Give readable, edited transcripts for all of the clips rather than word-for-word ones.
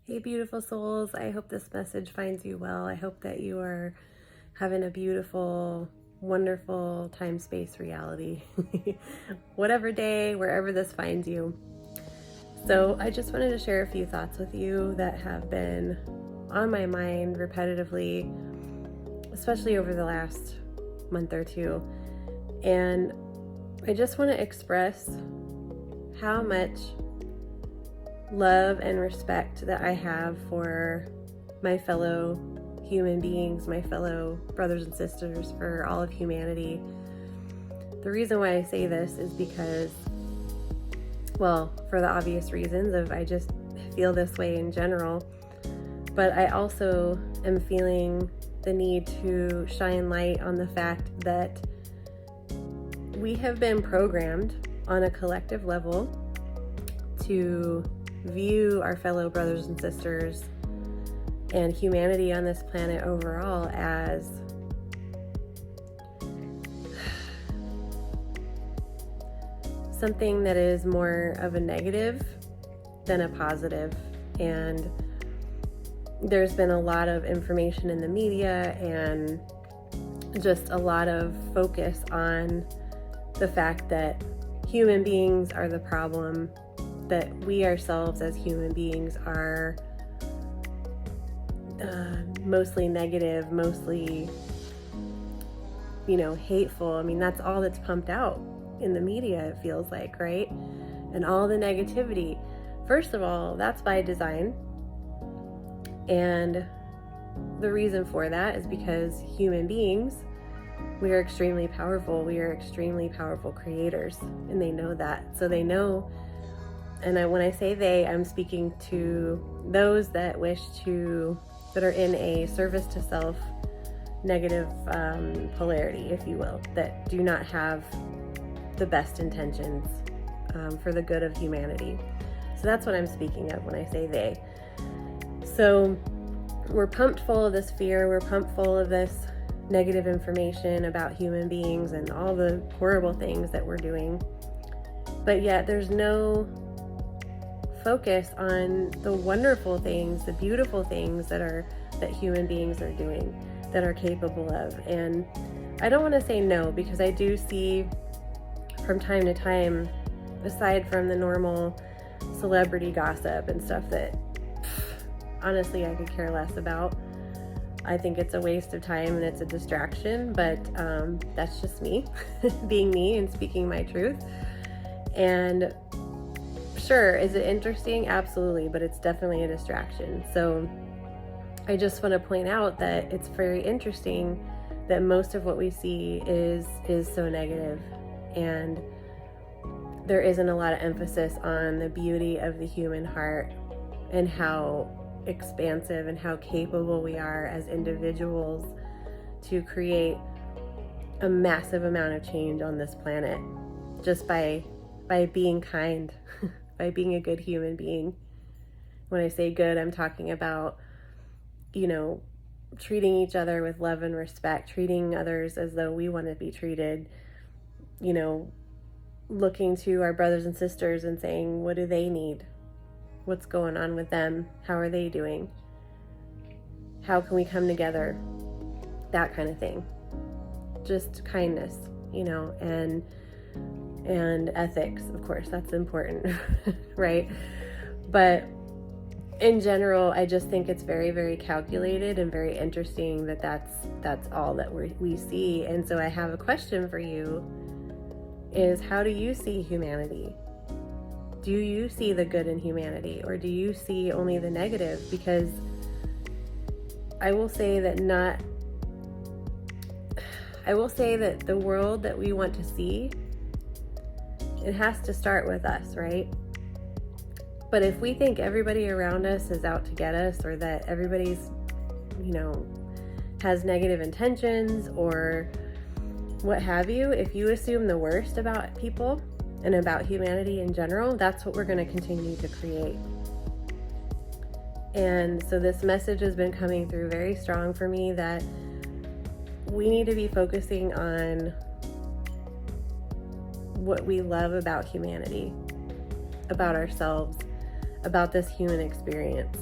Hey, beautiful souls. I hope this message finds you well. I hope that you are having a beautiful, wonderful time space reality, whatever day, wherever this finds you. So, I just wanted to share a few thoughts with you that have been on my mind repetitively, especially over the last month or two. And I just want to express how much love and respect that I have for my fellow human beings, my fellow brothers and sisters, for all of humanity. The reason why I say this is because, well, for the obvious reasons of I just feel this way in general, but I also am feeling the need to shine light on the fact that we have been programmed on a collective level to view our fellow brothers and sisters and humanity on this planet overall as something that is more of a negative than a positive. And there's been a lot of information in the media and just a lot of focus on the fact that human beings are the problem, that we ourselves as human beings are mostly negative, mostly, hateful. I mean, that's all that's pumped out in the media, it feels like, right? And all the negativity. First of all, that's by design. And the reason for that is because human beings, we are extremely powerful. We are extremely powerful creators, and they know that. So they know. And when I say they, I'm speaking to those that that are in a service to self negative polarity, if you will, that do not have the best intentions for the good of humanity. So that's what I'm speaking of when I say they. So we're pumped full of this fear. We're pumped full of this negative information about human beings and all the horrible things that we're doing. But yet there's no focus on the wonderful things, the beautiful things that human beings are doing, that are capable of. And I don't want to say no, because I do see from time to time, aside from the normal celebrity gossip and stuff that honestly I could care less about. I think it's a waste of time and it's a distraction, but that's just me being me and speaking my truth. And sure, is it interesting? Absolutely, but it's definitely a distraction. So I just want to point out that it's very interesting that most of what we see is so negative, and there isn't a lot of emphasis on the beauty of the human heart and how expansive and how capable we are as individuals to create a massive amount of change on this planet just by being kind, by being a good human being. When I say good, I'm talking about, treating each other with love and respect, treating others as though we want to be treated, looking to our brothers and sisters and saying, what do they need? What's going on with them? How are they doing? How can we come together? That kind of thing. Just kindness, and ethics, of course, that's important, right? But in general, I just think it's very, very calculated and very interesting that that's all that we see. And so I have a question for you, is how do you see humanity? Do you see the good in humanity, or do you see only the negative? Because I will say that the world that we want to see, it has to start with us, right? But if we think everybody around us is out to get us, or that everybody's, has negative intentions or what have you, if you assume the worst about people and about humanity in general, that's what we're going to continue to create. And so this message has been coming through very strong for me, that we need to be focusing on what we love about humanity, about ourselves, about this human experience.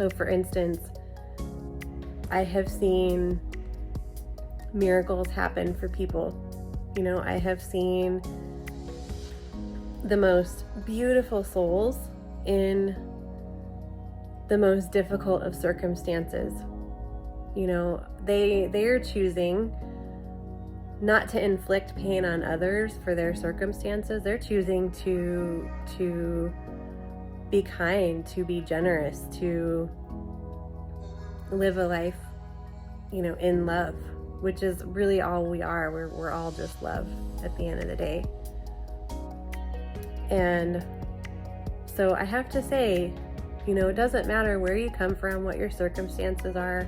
So for instance, I have seen miracles happen for people. You know, I have seen the most beautiful souls in the most difficult of circumstances. You know, they are choosing not to inflict pain on others for their circumstances. They're choosing to be kind, to be generous, to live a life, you know, in love, which is really all we are. We're all just love at the end of the day. And so I have to say, you know, it doesn't matter where you come from, what your circumstances are,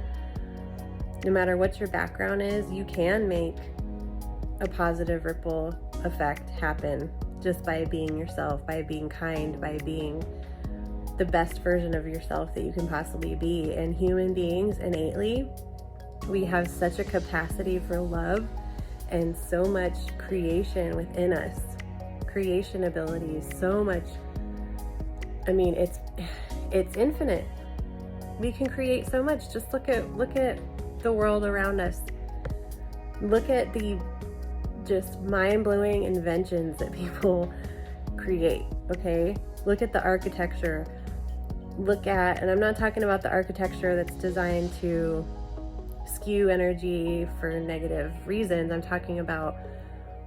no matter what your background is, you can make a positive ripple effect happen just by being yourself, by being kind, by being the best version of yourself that you can possibly be. And human beings innately, we have such a capacity for love and so much creation within us, creation abilities, so much. I mean, it's infinite. We can create so much. Just look at the world around us. Look at the just mind-blowing inventions that people create, okay? Look at the architecture. Look at, and I'm not talking about the architecture that's designed to skew energy for negative reasons. I'm talking about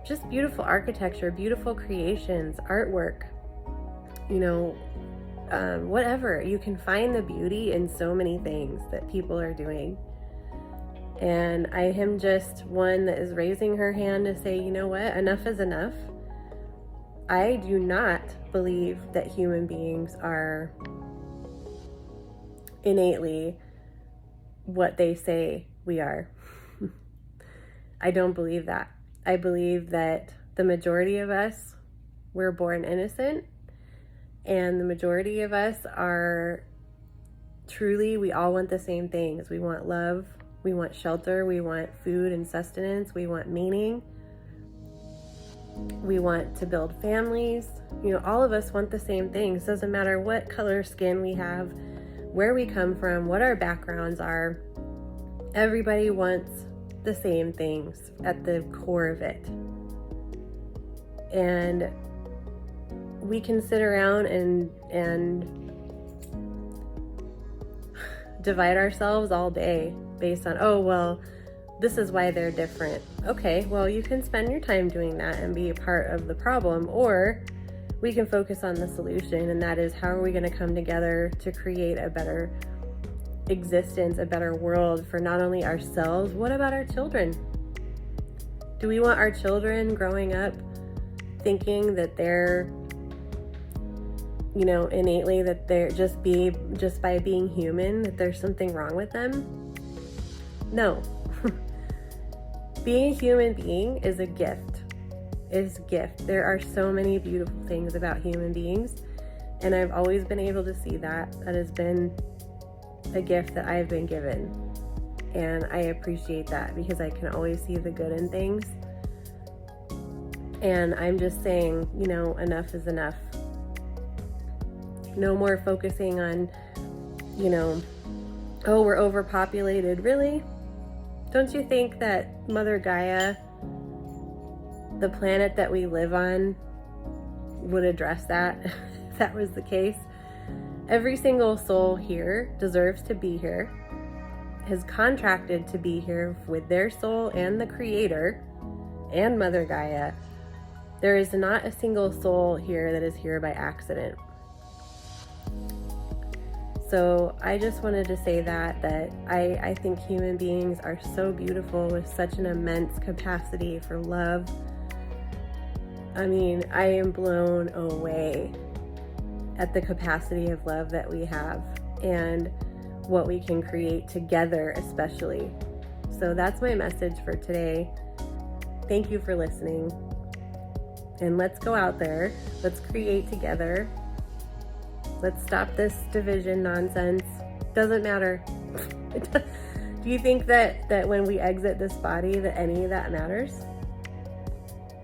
just beautiful architecture, beautiful creations, artwork, you know, whatever. You can find the beauty in so many things that people are doing. And I am just one that is raising her hand to say, you know what, enough is enough. I do not believe that human beings are innately what they say we are. I don't believe that. I believe that the majority of us, we're born innocent, and the majority of us are truly, we all want the same things. We want love, we want shelter, we want food and sustenance, we want meaning, we want to build families. You know, all of us want the same things. Doesn't matter what color skin we have, where we come from, what our backgrounds are. Everybody wants the same things at the core of it. And we can sit around and divide ourselves all day based on, oh, well, this is why they're different. Okay, well, you can spend your time doing that and be a part of the problem, or we can focus on the solution, and that is, how are we going to come together to create a better existence, a better world for not only ourselves, what about our children? Do we want our children growing up thinking that they're, you know, innately, that they're just by being human, that there's something wrong with them? No. Being a human being is a gift. Is a gift. There are so many beautiful things about human beings, and I've always been able to see that. That has been a gift that I've been given, and I appreciate that because I can always see the good in things. And I'm just saying, you know, enough is enough. No more focusing on, you know, oh, we're overpopulated. Really? Don't you think that Mother Gaia, the planet that we live on, would address that if that was the case? Every single soul here deserves to be here, has contracted to be here with their soul and the Creator and Mother Gaia. There is not a single soul here that is here by accident. So I just wanted to say that I think human beings are so beautiful with such an immense capacity for love. I mean, I am blown away at the capacity of love that we have and what we can create together, especially. So that's my message for today. Thank you for listening. And let's go out there. Let's create together. Let's stop this division nonsense. Doesn't matter. Do you think that when we exit this body that any of that matters?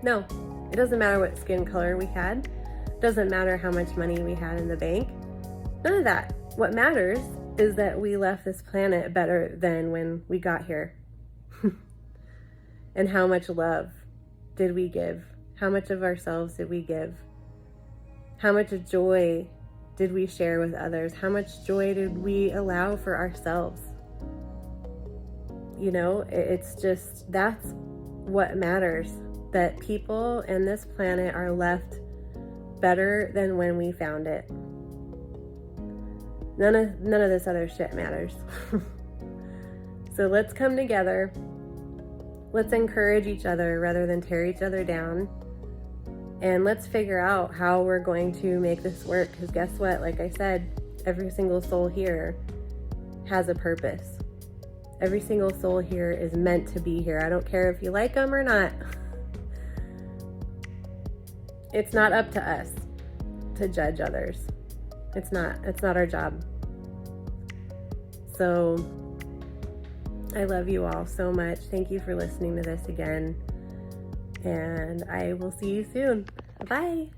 No. It doesn't matter what skin color we had. Doesn't matter how much money we had in the bank. None of that. What matters is that we left this planet better than when we got here. And how much love did we give? How much of ourselves did we give? How much joy did we share with others? How much joy did we allow for ourselves? You know, it's just, that's what matters. That people and this planet are left better than when we found it. None of this other shit matters. So let's come together. Let's encourage each other rather than tear each other down. And let's figure out how we're going to make this work. Because guess what? Like I said, every single soul here has a purpose. Every single soul here is meant to be here. I don't care if you like them or not. It's not up to us to judge others. It's not our job. So I love you all so much. Thank you for listening to this again. And I will see you soon. Bye.